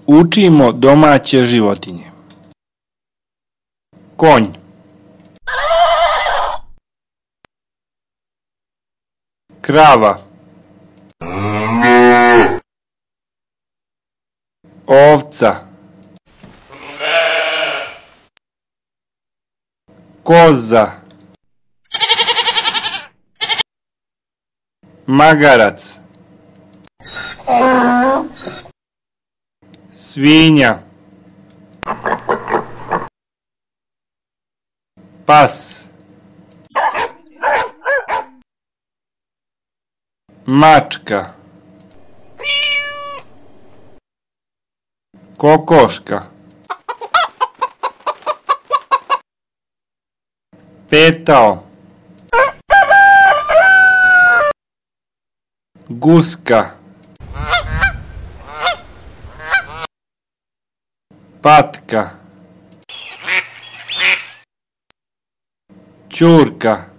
Učimo domaće životinje. Konj, krava, ovca, koza, magarac, svinja, pas, mačka, kokoška, petao, guska, patka, ćurka,